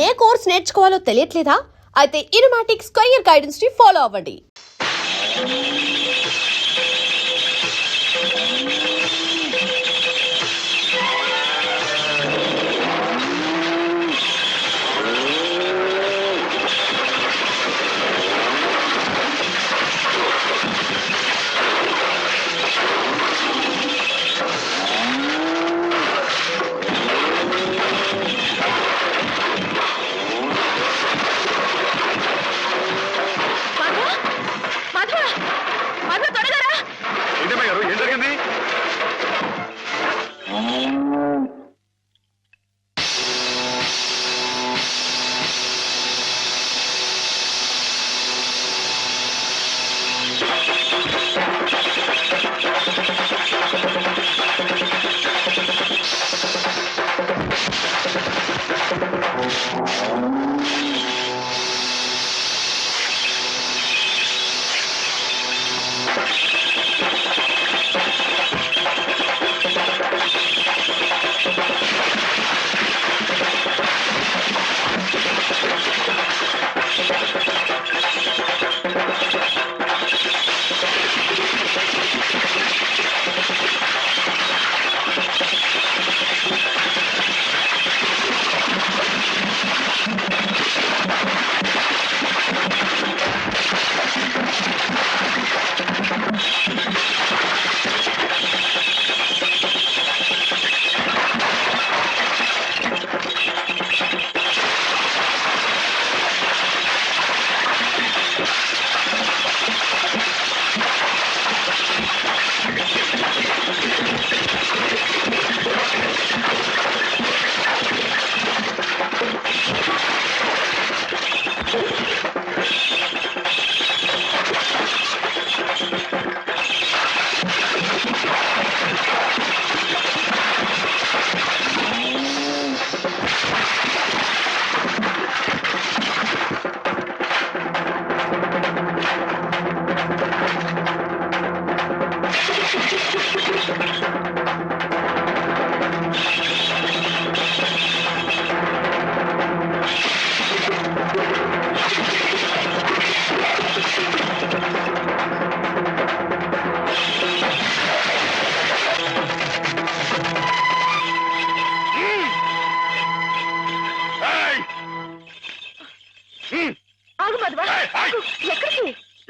ఏ course నేర్చుకోవాలో తెలియట్లేదా? అయితే ఇనుమాటిక్ square guidance ని follow అవ్వండి. ఏం జరిగింది?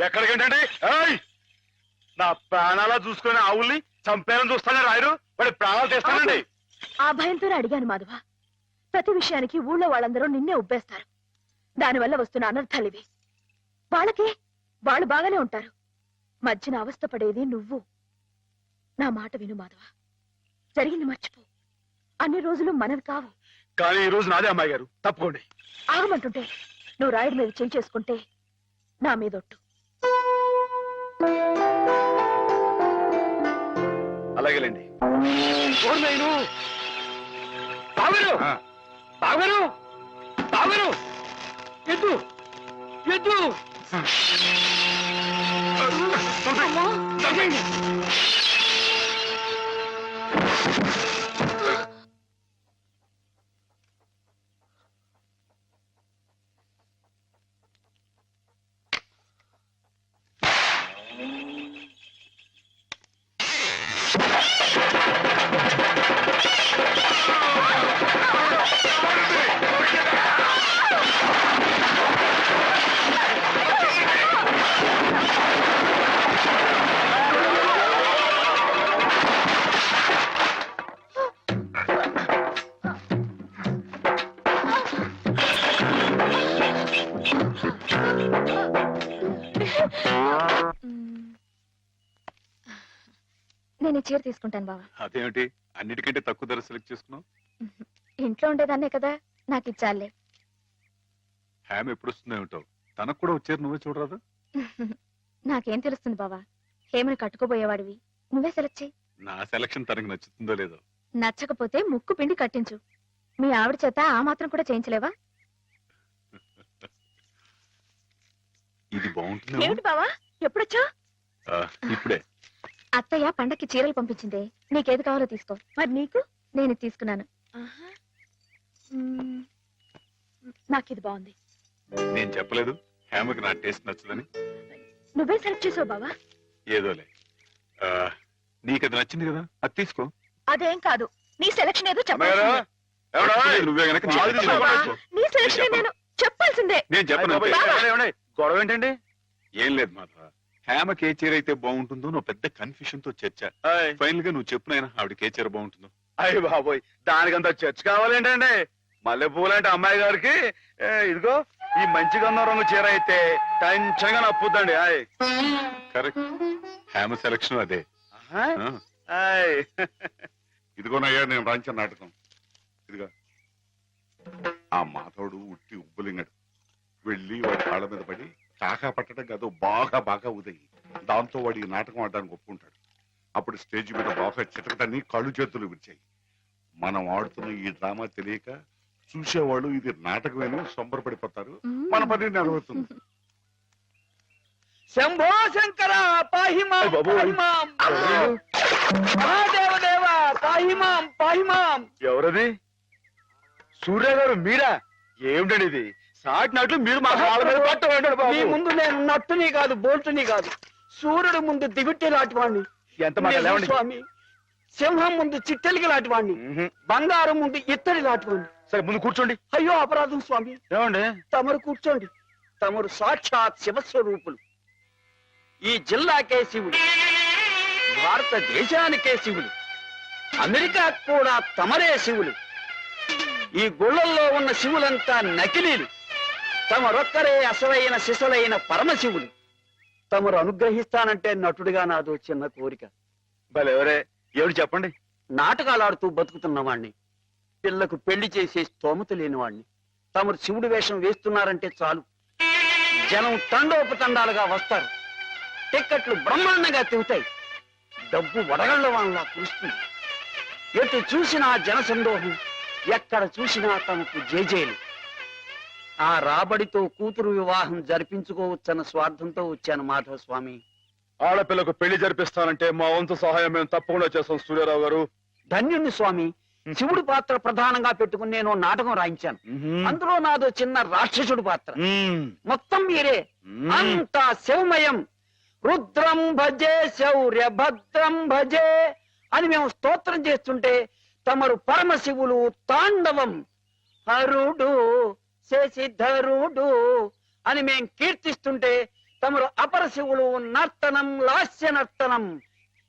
ఎక్కడికేంటండి? నా ప్రాణాలా చూసుకుని ఆవుల్ని చంపేయాలని చూస్తానే రాయరు, వాడి ప్రాణాలు తీస్తానండి. ఆ భయంతోనే అడిగాను మాధవ. ప్రతి విషయానికి ఊళ్ళో వాళ్ళందరూ నిన్నే ఉబ్బేస్తారు. దానివల్ల వస్తున్న అనర్థాలు ఇవి. వాళ్ళకి వాళ్ళు బాగానే ఉంటారు, మధ్యన అవస్థ పడేది నువ్వు. నా మాట విను మాధవ, జరిగింది మర్చిపో. అన్ని రోజులు మనవి కావు. కానీ ఈ రోజు నాదే అమ్మాయి గారు, తప్పుకోండి. ఆగమంటుంటే నువ్వు రాయుడి మీద చేసుకుంటే నా మీదొట్టు. అలాగేలేండి. బావగారు, బావగారు, బావగారు, ఎద్దు ఎద్దు. నేను చీర తీసుకుంటాను బావా. అదేమిటి అన్నిటికంటే తక్కువ ధర సెలెక్ట్ చేసుకున్నావు? ఇంట్లో ఉండేదాన్నే కదా, నాకు ఇచ్చాలే. హ్యామ్ ఎప్పుడు వస్తుందో ఏమిటో, తనకు కూడా వచ్చారు, నువ్వే చూడరాదు? నాకేం తెలుస్తుంది బావా, హేమని కట్టుకోబోయేవాడివి, నువ్వే సెలెక్ట్ చేయి. నా సెలక్షన్ తనకు నచ్చుతుందో లేదో. నచ్చకపోతే ముక్కు పిండి కట్టించు. మీ ఆవిడ చేత ఆ మాత్రం కూడా చేయించలేవా? ఇది బాగుంటుంది. ఏమిటి బావా, ఎప్పుడొచ్చా? ఇప్పుడే. అత్తయ్య పండక్కి చీరలు పంపించింది, నీకేది కావాలో తీసుకో. మరి నీకు? నేను తీసుకున్నాను. నాకు ఇది బాగుంది. నేను చెప్పలేదు హేమకి నా టేస్ట్ నచ్చదని. నువ్వే సెలెక్ట్ చేసావు బావా. ఏదోలే, ఆ, నీకు అది నచ్చింది కదా, అది తీసుకో. అదేం కాదు, నీ సెలక్షన్ ఏదో అమ్మాయి గారు, చెప్పాల్సిందే. నచ్చలేదు నువ్వే గనక నీకు నచ్చింది బావా, తీసుకో. నీ సెలక్షన్ నేను చెప్పాల్సిందే. నేను చెప్పను. బావా. గొడవ ఏంటండి? ఏం లేదు మాధవ, హేమకి ఏ చీర అయితే బాగుంటుందో నువ్వు పెద్ద కన్ఫ్యూషన్ తో చర్చ. ఫైనల్ గా నువ్వు చెప్పునైనా ఆవిడకి ఏ చీర బాగుంటుందో. అయ్యి బాబోయ్, దానికంత చర్చ కావాలేంటండి? మల్లెపూలు అంటే అమ్మాయి గారికి ఇదిగో ఈ మంచి గంధం రంగు చీర అయితే టెన్షన్ గా నప్పుద్దండి. ఆయ్ కరెక్ట్, హేమ సెలక్షన్ అదే. ఆహా. ఆ, ఆయ్ ఇదిగోనయ్యా నేను రాంచిన నాటకం. ఇదిగా ఆ మాధవుడు ఉట్టి ఉబ్బులింగడు. వెళ్ళి వాడి కాళ్ళ మీద పడి కాకా పట్టడం కాదు, బాగా బాగా ఉదయి. దాంతో వాడి ఈ నాటకం ఆడడానికి ఒప్పుకుంటాడు. అప్పుడు స్టేజ్ మీద బాగా చిటకటని కళ్ళు చేతులు విరిచాయి. మనం ఆడుతున్న ఈ డ్రామా తెలియక చూసేవాళ్ళు ఇది నాటకమేనో సంబరపడిపోతారు. మన పని నెరవేరుతుంది. శంభో శంకర పాహిమాం పాహిమాం, మహాదేవదేవ పాహిమాం పాహిమాం. ఎవరది? సూర్య గారు మీరా? ఏమిటండి ఇది? సాటినట్లు మీరు మా కాళ్ళ మీద పట్టండి. మీ ముందు నేను నట్టుని కాదు, బోల్టుని కాదు, సూర్యుడు ముందు దివిట్టి లాంటి వాడిని. ఎంత మాట లేవండి. స్వామి, సింహం ముందు చిట్టెలికి లాంటి వాడిని, బంగారం ముందు ఇత్తడి లాంటి వాడిని. సరే ముందు కూర్చోండి. అయ్యో అపరాధం స్వామి. ఏమండి? తమరు కూర్చోండి. తమరు సాక్షాత్ శివస్వరూపులు. ఈ జిల్లాకే శివుడు, భారతదేశానికే శివులు, అమెరికా కూడా తమరే శివులు. ఈ గుళ్ళల్లో ఉన్న శివులంతా నకిలీలు. తమరొక్కరే అసలైన సిసలైన పరమశివులు. తమరు అనుగ్రహిస్తానంటే నటుడిగా నాదో చిన్న కోరిక. భలేవరే, ఏమిటి చెప్పండి. నాటకాలాడుతూ బతుకుతున్నవాణ్ణి, పిల్లకు పెళ్లి చేసే స్తోమత లేనివాణ్ణి. తమరు శివుడి వేషం వేస్తున్నారంటే చాలు, జనం తండోపతండాలుగా వస్తారు. టిక్కెట్లు బ్రహ్మాండంగా తిరుగుతాయి. డబ్బు వడగళ్ల వాళ్ళ కురుస్తుంది. ఎటు చూసినా జనసందోహం, ఎక్కడ చూసినా తమకు జేజేలు. ఆ రాబడితో కూతురు వివాహం జరిపించుకోవచ్చన్న స్వార్థంతో వచ్చాను మాధవ స్వామి. ఆడపిల్లకు పెళ్లి జరిపిస్తానంటే మా వంతు సహాయం మేము తప్పకుండా చేస్తాం సూర్యారావు గారు. ధన్యుణ్ణి స్వామి. శివుడి పాత్ర ప్రధానంగా పెట్టుకుని నేను నాటకం రాయించాను. అందులో నాదో చిన్న రాక్షసుడి పాత్ర. మొత్తం మీరే, అంతా శివమయం. రుద్రం భజే శౌర్య భద్రం భజే అని మేము స్తోత్రం చేస్తుంటే తమరు పరమశివులు తాండవం, హరుడు శశిధరుడు అని మేం కీర్తిస్తుంటే తమరు అపరశివులు నర్తనం, లాస్య నర్తనం.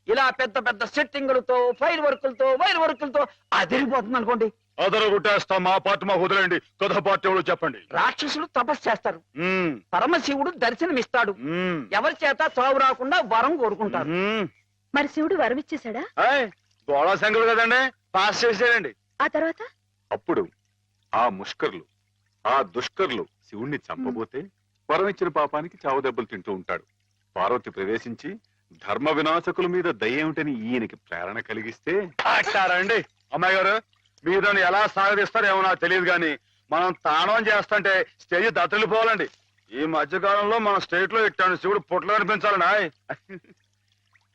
ఇలా పెద్ద పెద్ద సెట్టింగులతో, ఫైర్ వర్కులతో, వైర్ వర్కులతో అదిరిపోతుంది అనుకోండి. అదరు గుట్టేస్తాం. మా పార్టీ మాకు వదిలేండి. కథ పార్టీ ఎవడో చెప్పండి. రాక్షసులు తపస్సు చేస్తారు, పరమశివుడు దర్శనమిస్తాడు. ఎవరి చేత చావు రాకుండా వరం కోరుకుంటారు. మరి శివుడు వరం ఇచ్చేశాడా? గోళా శంకరుడు కదండి, పాస్ చేసేయండి. ఆ తర్వాత అప్పుడు ఆ ముష్కర్లు, ఆ దుష్కర్లు శివుణ్ణి చంపబోతే వరం ఇచ్చిన పాపానికి చావు దెబ్బలు తింటూ ఉంటాడు. పార్వతి ప్రవేశించి ధర్మ వినాశకుల మీద దయ్యేమిటని ఈయనకి ప్రేరణ కలిగిస్తే. అండి అమ్మాయి గారు, మీరు ఎలా సాగదీస్తారో ఏమో నాకు తెలియదు కానీ మనం తాణం చేస్తుంటే స్టేజ్ దత్తలిపోవాలండి. ఈ మధ్యకాలంలో మన స్టేట్ లో ఇట్టాను శివుడు పుట్టలు కనిపించాలండి.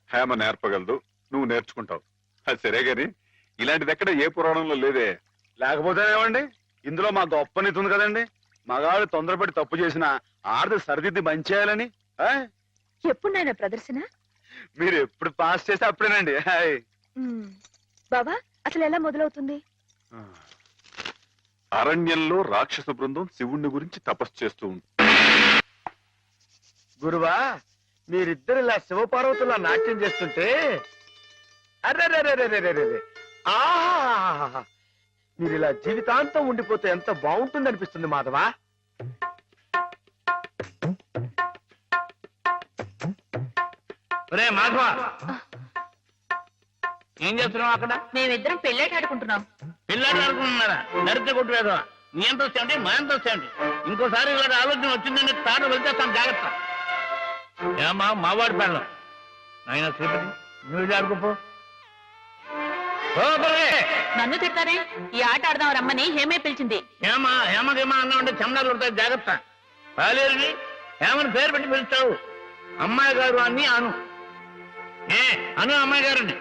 హేమ నేర్పగలదు, నువ్వు నేర్చుకుంటావు. అది సరే గాని ఇలాంటిది ఎక్కడ ఏ పురాణంలో లేదే. లేకపోతే ఏమండి, ఇందులో మా గొప్ప నీతి ఉంది కదండి. మగాడు తొందరపడి తప్పు చేసిన ఆడది సరిదిద్ది మంచి చేయాలని. ఎప్పుడు నాయన ప్రదర్శన? మీరు ఎప్పుడు పాస్ చేస్తే అప్పుడేనండి. బాబా, అసలు ఎలా మొదలవుతుంది? అరణ్యంలో రాక్షస బృందం శివుణ్ణి గురించి తపస్సు చేస్తూ ఉంటుంది. గురువా, మీరిద్దరు ఇలా శివపార్వతులా నాట్యం చేస్తుంటే అర్రే, ఆహా, మీరు ఇలా జీవితాంతం ఉండిపోతే ఎంత బాగుంటుంది అనిపిస్తుంది మాధవా. మాధవ, ఏం చేస్తున్నావు అక్కడ? మేమిద్దరం పెళ్ళేట ఆడుకుంటున్నాం. పిల్లలు ఆడుకుంటున్నారా? నరితే కొట్టు వేదవా. నీ ఎంత వచ్చాయండి, మా ఎంత వచ్చాయండి. ఇంకోసారి ఇలాంటి ఆలోచన వచ్చిందంటే తాను వెళ్తేస్తాను, జాగ్రత్త. ఏమా మావాడి పెళ్ళం ఆయన శ్రీపతి, నువ్వు ఆడుకోపో. నన్ను తిడతారే? ఈ ఆట ఆడదాం రమ్మని హేమే పిలిచింది. ఏమా హేమకేమా అన్నా ఉంటే చెమడాలు కొడతాయి, జాగ్రత్త. పాలేరుని హేమని పేరు పెట్టి పిలుస్తావు. అమ్మాయి గారు అని అను. అను అమ్మాయి గారిని.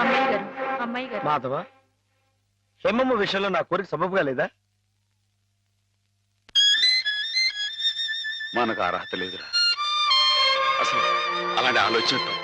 అమ్మాయి గారు, అమ్మాయి గారు. మాధవ, హేమమ్మ విషయంలో నా కోరిక సబబుగా లేదా? మనకు అర్హత లేదురా. అసలు అలాంటి ఆలోచన తప్పు.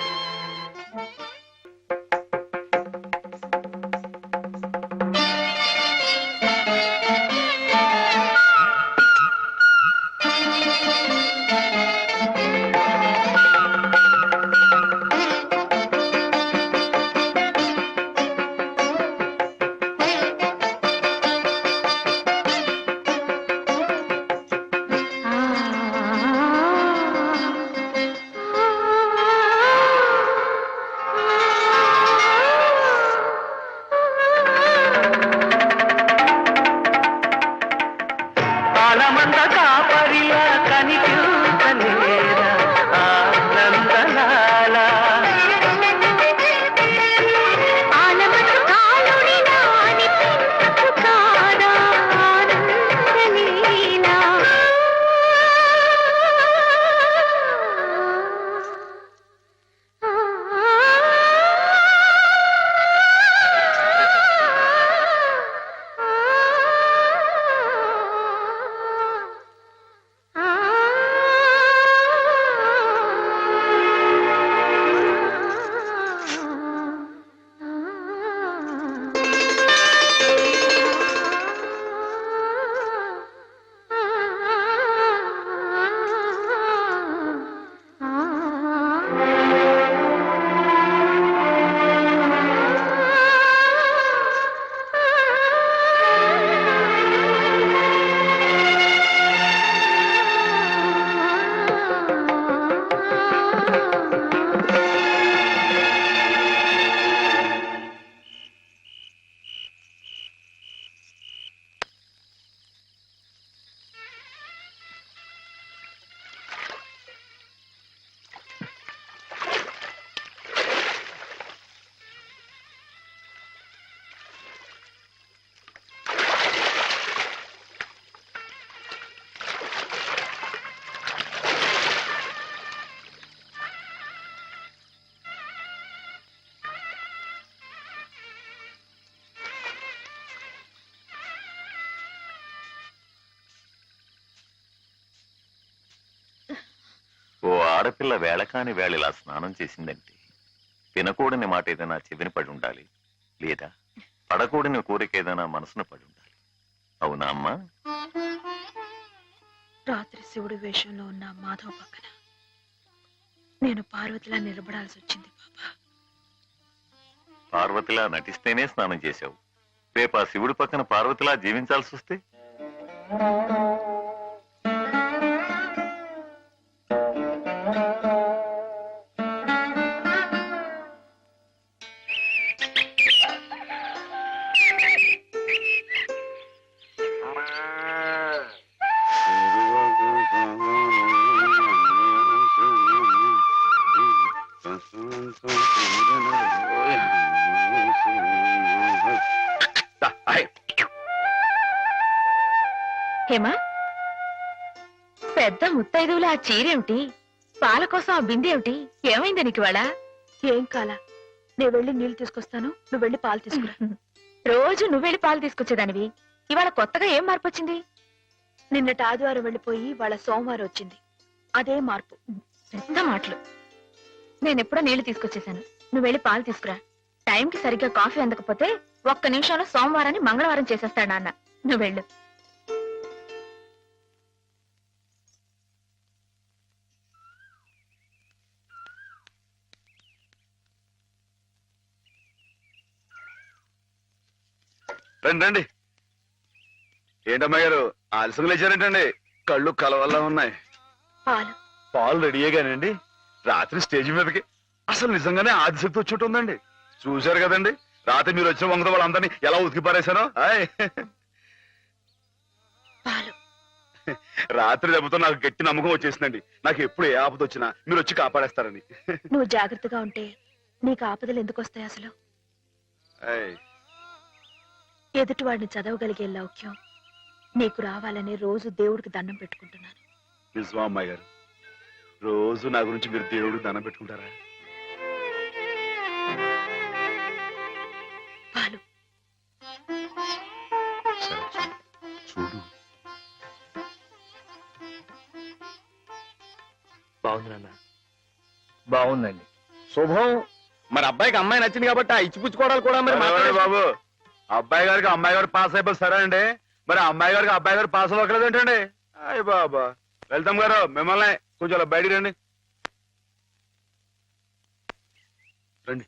ఓ ఆడపిల్ల వేళకాని వేళ ఇలా స్నానం చేసిందంటే తినకూడని మాట ఏదైనా చెవిన పడి ఉండాలి, లేదా పడకూడని కోరిక ఏదైనా మనసును పడి ఉండాలి. అవునా అమ్మా? రాత్రి శివుడి వేషంలో ఉన్న మాధవ్ పక్కన నేను పార్వతిలా నిలబడాల్సి వచ్చింది బాబా. పార్వతిలా నటిస్తేనే స్నానం చేశావు. రేపు ఆ శివుడి పక్కన పార్వతిలా జీవించాల్సి వస్తే? హేమా, పెద్ద ముత్తైదువులు ఆ చీరేమిటి, పాల కోసం ఆ బిందెమిటి, ఏమైంది నీకు ఇవాళ? ఏం కాలా, నేను వెళ్ళి నీళ్లు తీసుకొస్తాను, నువ్వు వెళ్ళి పాలు తీసుకురా. రోజు నువ్వు వెళ్ళి పాలు తీసుకొచ్చేదానివి, ఇవాళ కొత్తగా ఏం మార్పు వచ్చింది? నిన్నటి ఆదివారం వెళ్ళిపోయి వాళ్ళ సోమవారం వచ్చింది, అదే మార్పు. పెద్ద మాటలు. నేనెప్పుడో నీళ్లు తీసుకొచ్చేసాను, నువ్వు వెళ్ళి పాలు తీసుకురా. టైంకి సరిగ్గా కాఫీ అందకపోతే ఒక్క నిమిషంలో సోమవారాన్ని మంగళవారం చేసేస్తాడు నాన్న. నువ్వు వెళ్ళు. రండి రండి. ఏంటమ్మా గారు ఆలస్యం లేచారేంటండి? కళ్ళు కలవల్లా ఉన్నాయి. పాలు పాలు రెడీయేగానండి. రాత్రి స్టేజ్ మీదకి అసలు నిజంగానే ఆదిశక్తి వచ్చి ఉందండి. చూశారు కదండి రాత్రి మీరు వచ్చిన వంగతో వాళ్ళందరినీ ఎలా ఉతికి పారేశానో. పాలు రాత్రి దెబ్బతో నాకు గట్టి నమ్మకం వచ్చేసిందండి. నాకు ఎప్పుడు ఏ ఆపద వచ్చినా మీరు వచ్చి కాపాడేస్తారని. నువ్వు జాగ్రత్తగా ఉంటే నీకు ఆపదలు ఎందుకు వస్తాయి? అసలు ఎదుటి వాడిని చదవగలిగే లౌక్యం నీకు రావాలని రోజు దేవుడికి దండం పెట్టుకుంటున్నాను. నిజమా అమ్మాయి గారు? రోజు నా గురించి మీరు దేవుడికి దండం పెట్టుకుంటారా? పాలు చూడు. బాగుంది నాన్న. బాగుందండి. శుభం. మరి అబ్బాయికి అమ్మాయి నచ్చింది కాబట్టి ఆ ఇచ్చిపుచ్చుకోవడాలు కూడా మరి మాట్లాడే బాబు, అబ్బాయి గారికి అమ్మాయి గారు పాస్ అయిపోయి సరే అండి, మరి అమ్మాయి గారికి అబ్బాయి గారు పాస్ అవ్వట్లేదు ఏంటండి? అయ్య బాబా. వెళ్తాం గారు, మిమ్మల్ని కొంచెం అలా బయటికి రండి. రండి.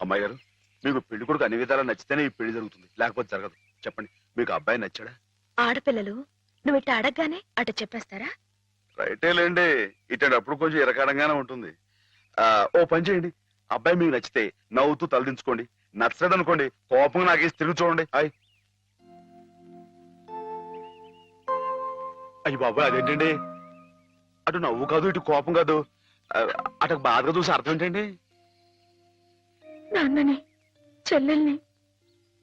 అమ్మాయి గారు, మీకు పెళ్లి కొడుకు అన్ని విధాలా నచ్చితేనే ఈ పెళ్లి జరుగుతుంది, లేకపోతే జరగదు. చెప్పండి, మీకు అబ్బాయి నచ్చాడా? ఆడపిల్లలు నువ్వు ఇట్ట అడగగానే అట చెప్పేస్తారా? రైటే లేండి, ఇటప్పుడు కొంచెం ఇరకాడంగానే ఉంటుంది. ఓ పని చేయండి, అబ్బాయి మీకు నచ్చితే నవ్వుతూ తలదించుకోండి, నచ్చలేదు అనుకోండి కోపంగా నాకు తిరిగి చూడండి. అయ్యి బాబాయ్, అదేంటండి? అటు నవ్వు కాదు, ఇటు కోపం కాదు, అటు బాధగా చూసి అర్థం ఏంటండి? నాన్నని, చెల్లెల్ని,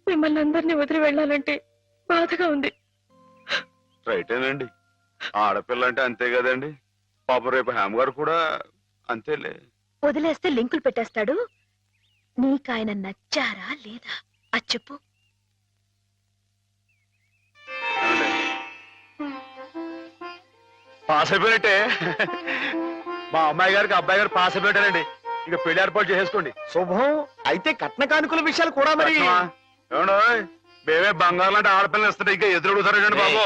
మిమ్మల్ని అందరినీ వదిలి వెళ్ళాలంటే బాధగా ఉంది. రైటేనండి, ఆడపిల్ల అంటే అంతే కదండి. పాప రేపు హేమ గారు కూడా అంతేలే. వదిలేస్తే లింకులు పెట్టేస్తాడు. నీకాయన నచ్చారా లేదా అది చెప్పు. పాస్ అయిపోయినట్టే. మా అమ్మాయి గారికి అబ్బాయి గారు పాస్ అయిపోయారండి. ఇక పెళ్లి ఏర్పాటు చేసేసుకోండి. శుభం. అయితే కట్న కానుకల విషయాలు కూడా మరి ఏమండో, మేమే బంగారం లాంటి ఆడపిల్లలు ఇస్తుంటే ఇంకా ఎదురు అడుగుతారండి బాబు.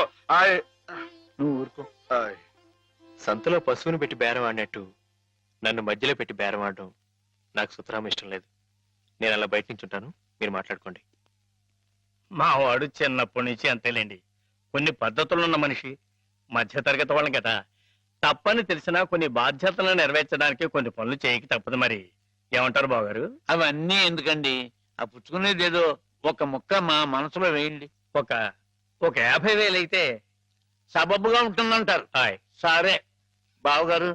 నువ్వు ఊరుకో. సంతలో పశువుని పెట్టి బేరం ఆడినట్టు నన్ను మధ్యలో పెట్టి బేరం ఆడడం నాకు సుతరాం ఇష్టం లేదు. నేను అలా బయట నుంచి ఉంటాను, మీరు మాట్లాడుకోండి. మా వాడు చిన్నప్పటి నుంచి అంతేలేండి. కొన్ని పద్ధతులున్న మనిషి, మధ్యతరగతి వాళ్ళం కదా. తప్పని తెలిసినా కొన్ని బాధ్యతలను నెరవేర్చడానికి కొన్ని పనులు చేయక తప్పదు. మరి ఏమంటారు బావగారు? అవన్నీ ఎందుకండి, ఆ పుచ్చుకునేది ఏదో ఒక ముక్క మా మనసులో వేయండి. ఒక 50,000 అయితే సబబుగా ఉంటుందంటారు. సరే బావగారు,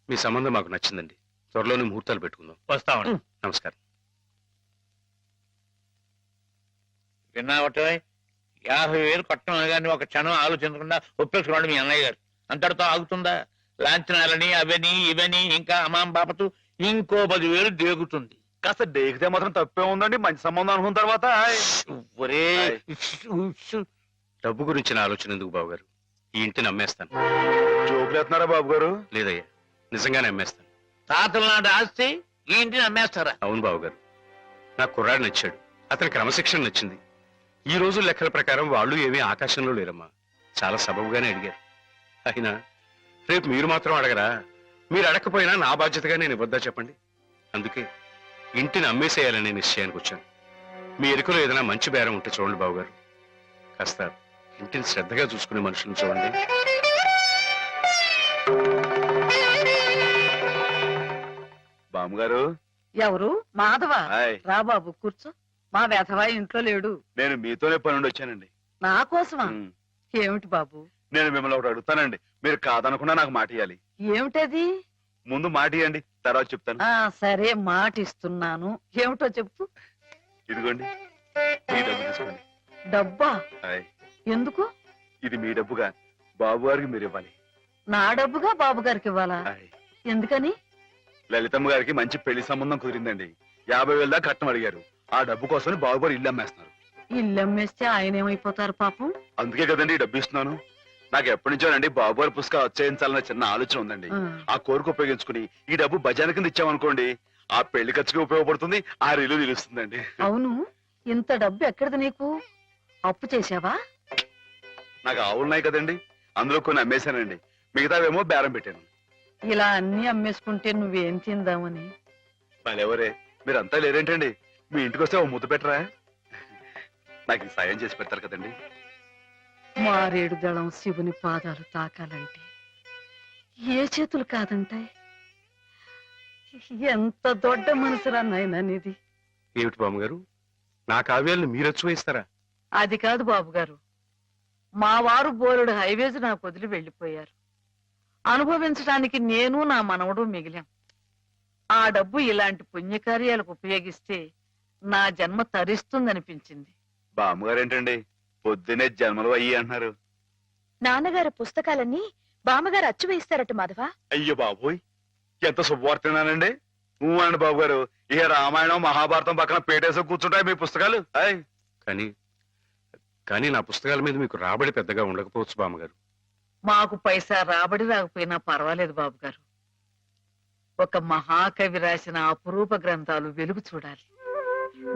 మీ సంబంధం మాకు నచ్చిందండి. త్వరలోనే ముహూర్తాలు పెట్టుకుందాం. వస్తామండి. నమస్కారం. విన్నావటే 50,000 కట్టడం కానీ ఒక క్షణం ఆలోచించకుండా ఒప్పేసుకోండి మీ అన్నయ్య గారు. అంతటితో ఆగుతుందా? లాంఛనాలని అవని ఇవని ఇంకా అమాం బాపతు ఇంకో 10,000 దేగుతుంది. కాస్త డేకితే మాత్రం తప్పే ఉందండి, మంచి సంబంధం అనుకున్న తర్వాత. ఒరే డబ్బు గురించిన ఆలోచన ఎందుకు బాబుగారు? ఈ ఇంటిని అమ్మేస్తాను. జోకులు వేస్తున్నారా బాబు గారు? లేదయ్యా, నిజంగానే అమ్మేస్తాను. తాతల నాటి ఆస్తి ఈ ఇంటిని అమ్మేస్తారా? అవును బాబుగారు, నాకు కుర్రాడు నచ్చాడు, అతని క్రమశిక్షణ నచ్చింది. ఈ రోజు లెక్కల ప్రకారం వాళ్ళు ఏమీ ఆకాశంలో లేరమ్మా. చాలా సబబుగానే అడిగారు. అయినా రేపు మీరు మాత్రం అడగరా? మీరు అడగకపోయినా నా బాధ్యతగా నేను ఇవ్వద్దా చెప్పండి? అందుకే ఇంటిని అమ్మేసేయాలనే నిశ్చయానికి వచ్చాను. మీ ఎరుకలో ఏదైనా మంచి బేరం ఉంటే చూడండి బాబుగారు. కాస్త ఇంటిని శ్రద్ధగా చూసుకునే మనుషులను చూడండి. బామ్మగారు. ఎవరు? మాధవ. హాయ్. రా బాబు కూర్చో. మా వెధవా ఇంట్లో లేడు. నేను మీతోనే పని నుండి వచ్చానండి. నా కోసమా? ఉమ్. ఏమిటి బాబు? నేను మిమ్మల్ని ఒకటి అడుగుతానండి, మీరు కాదనుకున్నా నాకు మాట ఇవ్వాలి. ఏమిటది? ముందు మాట ఇవ్వండి, తర్వాత చెప్తాను. సరే, మాట ఇస్తున్నాను. ఏమిటో చెప్పు. ఇదిగోండి, మీ డబ్బు తీసుకోండి. డబ్బా? హాయ్. ఎందుకు? ఇది మీ డబ్బుగా బాబు గారికి మీరు ఇవ్వాలి. నా డబ్బుగా బాబు గారికి ఇవ్వాలా? హాయ్. ఎందుకని? లలితమ్మ గారికి మంచి పెళ్లి సంబంధం కుదిరిందండి. 50,000 దాకా కట్నం అడిగారు. ఆ డబ్బు కోసం బాబు గారు ఇల్లు అమ్మేస్తున్నారు. ఇల్లు అమ్మేస్తే ఆయన ఏమైపోతారు పాపం? అందుకే కదండి ఈ డబ్బు ఇస్తున్నాను. నాకు ఎప్పటి నుంచోనండి బాబు గారి పుస్తకం వచ్చేయించాలన్న చిన్న ఆలోచన ఉందండి. ఆ కోరిక ఉపయోగించుకుని ఈ డబ్బు బజార్ కింద ఇచ్చామనుకోండి, ఆ పెళ్లి ఖర్చుకి ఉపయోగపడుతుంది, ఆ ఇల్లు నిలుస్తుందండి. అవును, ఇంత డబ్బు ఎక్కడిది నీకు? అప్పు చేశావా? నాకు ఆవులున్నాయి కదండి, అందులో కొన్ని అమ్మేశానండి. మిగతావేమో బేరం పెట్టాను. ఇలా అన్ని అమ్మేసుకుంటే నువ్వేం తిందామని. మళ్ళెవరే, మీరంతా లేరేంటండి? మీ ఇంటికి వస్తే ఓ ముద్దు పెట్టరా? నాకు ఈ సాయం చేసి పెడతారు కదండి. మారేడు దళం శివుని పాదాలు తాకాలంటే ఏ చేతులు కాదంటాయి? ఎంత దొడ్డ మనసురా నాయనా నీది. ఏమిటి బామ్మగారు, నా కావ్యాలను మీరు వచ్చి అది కాదు బాబు గారు, మా వారు బోలెడు హైవేస్ నాకు వదిలి వెళ్ళిపోయారు. అనుభవించడానికి నేను నా మనవడు మిగిలాం. ఆ డబ్బు ఇలాంటి పుణ్యకార్యాలకు ఉపయోగిస్తే నా జన్మ తరిస్తుందనిపించింది. బామ్మగారు ఏంటండి పొద్దునే జన్మలు అయ్యి అంటున్నారు? నాన్నగారి పుస్తకాలన్నీ బామ్మగారు అచ్చు వేయిస్తారట మాధవ. అయ్యో బాబోయ్, ఎంత శుభవార్తనానండి. అండి బాబు గారు, ఇక రామాయణం మహాభారతం పక్కన పేటేసో కూర్చుంటాయి మీ పుస్తకాలు. హాయ్ కానీ కానీ నా పుస్తకాల మీద మీకు రాబడి పెద్దగా ఉండకపోవచ్చు బామ్మగారు. మాకు పైసా రాబడి రాకపోయినా పర్వాలేదు బాబు గారు. ఒక మహాకవి రాసిన అపురూప గ్రంథాలు వెలుగు చూడాలి.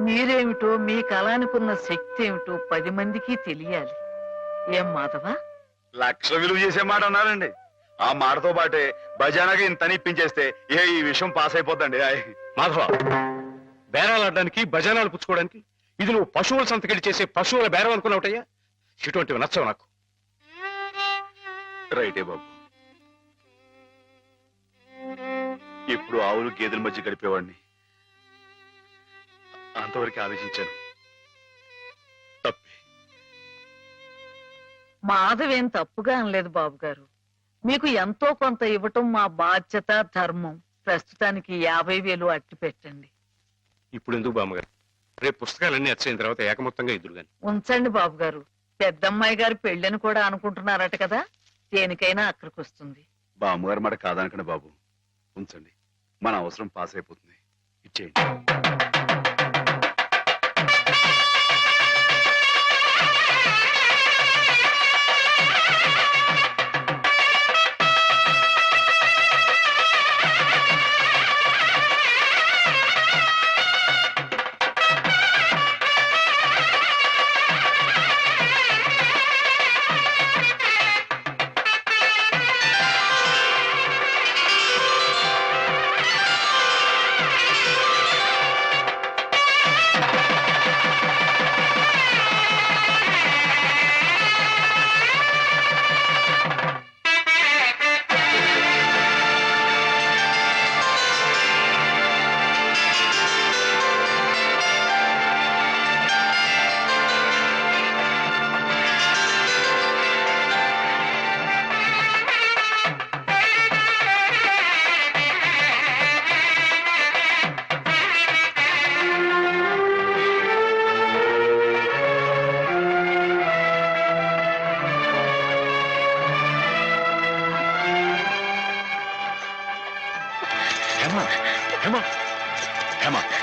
మీరేమిటో మీ కళానికున్న శక్తి ఏమిటో 10 మందికి తెలియాలి. ఏం మాధవా? లక్ష విలువ చేసే మాట అన్నారండి. ఆ మాటతో పాటే భజానాగా ఇంత ఇప్పించేస్తే ఏ ఈ విషయం పాస్ అయిపోద్దండి. హాయ్ మాధవ, బేరాలు ఆడడానికి భజనాలు పుచ్చుకోవడానికి ఇది నువ్వు పశువుల సంతకెళ్ళి చేసే పశువుల బేరం అనుకున్నావుటయ్యా? ఇటువంటివి నచ్చవు నాకు. రైటే బాబు, ఎప్పుడు ఆవులు గేదెల మధ్య గడిపేవాడిని, అంతవరకు ఆలోచించాను. తప్పే. మాధవేం తప్పుగా అనలేదు బాబు గారు. మీకు ఎంతో కొంత ఇవ్వటం మా బాధ్యత, ధర్మం. ప్రస్తుతానికి 50,000 అట్టి పెట్టండి. ఇప్పుడు ఎందుకు బామ్మగారు? రేపు పుస్తకాలన్నీ వచ్చైన తర్వాత ఏకమొత్తంగా ఇద్దరు గాని ఉంచండి బాబు గారు. పెద్దమ్మాయి గారి పెళ్ళని కూడా అనుకుంటున్నారట కదా, దేనికైనా అక్కడికి వస్తుంది. బామ్మగారు మాట కాదనకండి బాబు, ఉంచండి. మన అవసరం పాస్ అయిపోతుంది. ఇచ్చేయండి.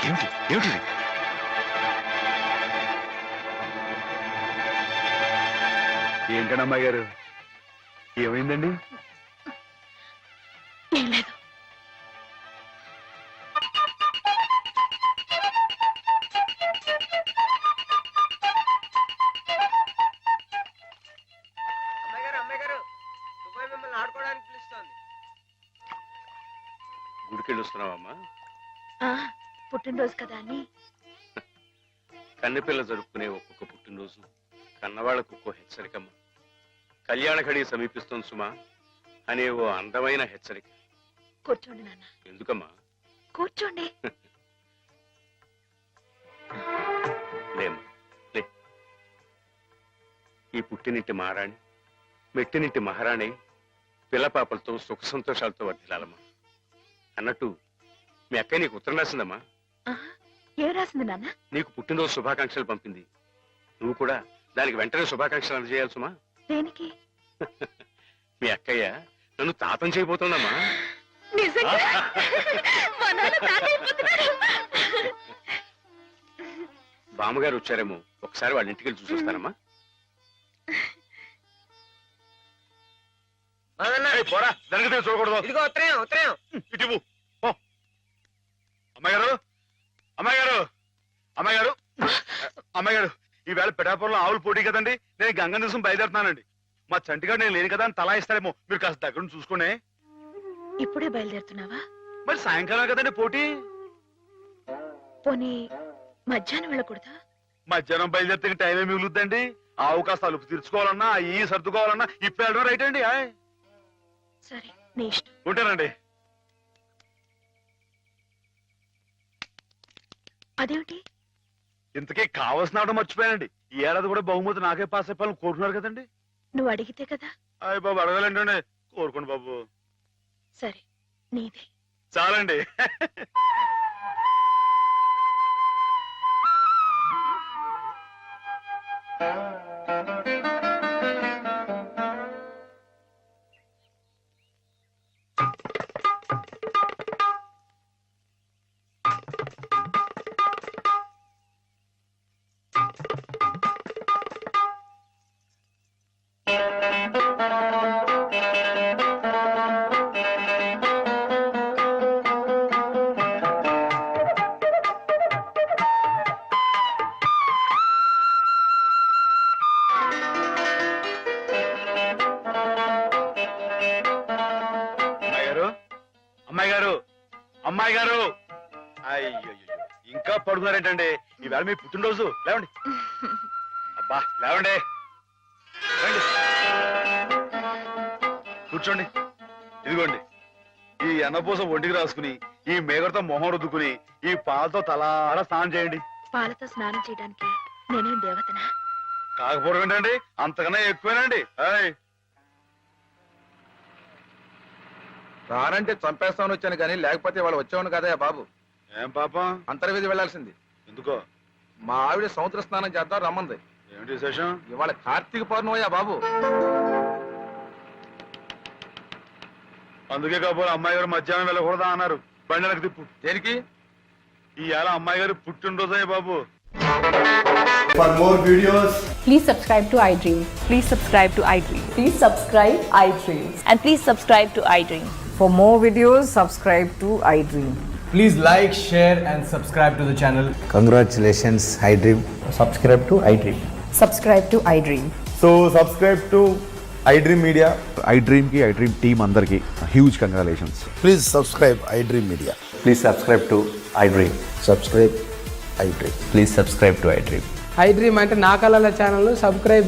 ఏమిటి ఏమిటి ఏంటండి అమ్మాయి గారు, ఏమైందండి? ఏం లేదు. గుడికెళ్ళి వస్తున్నావమ్మా? పుట్టినరోజు కదా అని. కన్నెపిల్ల జరుపుకునే ఒక్కొక్క పుట్టినరోజు కన్నవాళ్లకు ఒక్కో హెచ్చరికమ్మా. కళ్యాణ ఘడి సమీపిస్తోంది సుమా అనే ఓ అందమైన హెచ్చరిక. కూర్చోండి నాన్న. ఎందుకమ్మా? కూర్చోండి. లేమ్మా లే. ఈ పుట్టినింటి మహారాణి, మెట్టినింటి మహారాణి పిల్లపాపలతో సుఖ సంతోషాలతో వర్ధిల్లాలమ్మా. అన్నట్టు మీ అక్క నీకు ఉత్తరం రాసిందమ్మా. ఏం రాసింది నాన్న? నీకు పుట్టినరోజు శుభాకాంక్షలు పంపింది. నువ్వు కూడా దానికి వెంటనే శుభాకాంక్షలు అందజేయాలి సుమా. దేనికి? మీ అక్కయ్య నన్ను తాతం చేయబోతోందమ్మా. బామ్మగారు వచ్చారేమో, ఒకసారి వాళ్ళ ఇంటికి వెళ్ళి చూసొస్తానమ్మా. పోరా, దానికి చూడకూడదు. ఇదిగో ఉత్తరం, ఉత్తరం. ఇటు అమ్మాయి గారు, అమ్మాయి గారు, అమ్మాయి గారు, అమ్మాయి గారు, ఈవేళ పిఠాపురంలో ఆవులు పోటీ కదండి. నేను గంగ దివసం బయలుదేరుతున్నానండి. మా చంటిగాడు నేను లేని కదా అని తలా ఇస్తారేమో, మీరు కాస్త దగ్గర నుంచి చూసుకోండి. ఇప్పుడే బయలుదేరుతున్నావా? మరి సాయంకాలం కదండి పోటీ. పోనీ మధ్యాహ్నం వెళ్ళకూడదా? మధ్యాహ్నం బయలుదేరితే టైం ఏమి మిగులుద్దండి. ఆవు కాస్త అలుపు తీర్చుకోవాలన్నా, ఈ సర్దుకోవాలన్నా ఇప్పుడు వెళ్ళడం రైట్ అండి. సరే, నీ ఇష్టం. ఉంటానండి. అదేమిటి? ఇంతకీ కావాల్సిన ఆవిడ మర్చిపోయానండి. ఈ ఏడాది కూడా బహుమతి నాకే పాస్ అయిపోవాలని కోరుకున్నారు కదండి. నువ్వు అడిగితే కదా. అయ్య బాబు, అడగాలండి. కోరుకోండి బాబు. సరే, నీదే. చాలండి. అమ్మాయి గారు అయ్యో ఇంకా పడుకున్నారేంటండి ఈవేళ మీ పుట్టినరోజు లేవండి అబ్బా లేవండి రండి. కూర్చోండి ఇదిగోండి ఈ ఎన్నపూస ఒంటికి రాసుకుని ఈ మేగడతో మొహం రుద్దుకుని ఈ పాలతో తలారా స్నానం చేయండి. పాలతో స్నానం చేయడానికి నేనేం దేవతనా? కాకపోవడం ఏంటండి అంతకన్నా ఎక్కువేనండి. రానంటే చంపేస్తామని వచ్చాను కానీ లేకపోతే వాళ్ళు వచ్చేవాడు కదా బాబు. ఏం పాపం? అంతర్వేది వెళ్లాల్సింది. ఎందుకో? మా ఆవిడ సముద్ర స్నానం చేద్దాం రమ్మంది. ఏమిటి విశేషం? ఇవాళ కార్తీక పౌర్ణమయ్యా బాబు. అందుకే కాబోలు అమ్మాయి గారు మధ్యాహ్నం వెళ్ళకూడదా అన్నారు. బండలకు తిప్పు. దేనికి? ఈ ఏళ అమ్మాయి గారు పుట్టినరోజే బాబు. For more videos, Please subscribe to iDream. Please subscribe to iDream. Please subscribe iDream. And please subscribe to iDream. For more videos, subscribe to iDream. please like, share and subscribe to the channel. Congratulations, iDream. Subscribe to iDream. Subscribe to iDream. So subscribe to iDream Media. iDream కి iDream team అందరికి huge congratulations. Please subscribe iDream Media. Please subscribe to iDream. Subscribe iDream. Please subscribe to iDream. iDream అంటే నా కళల channel subscribe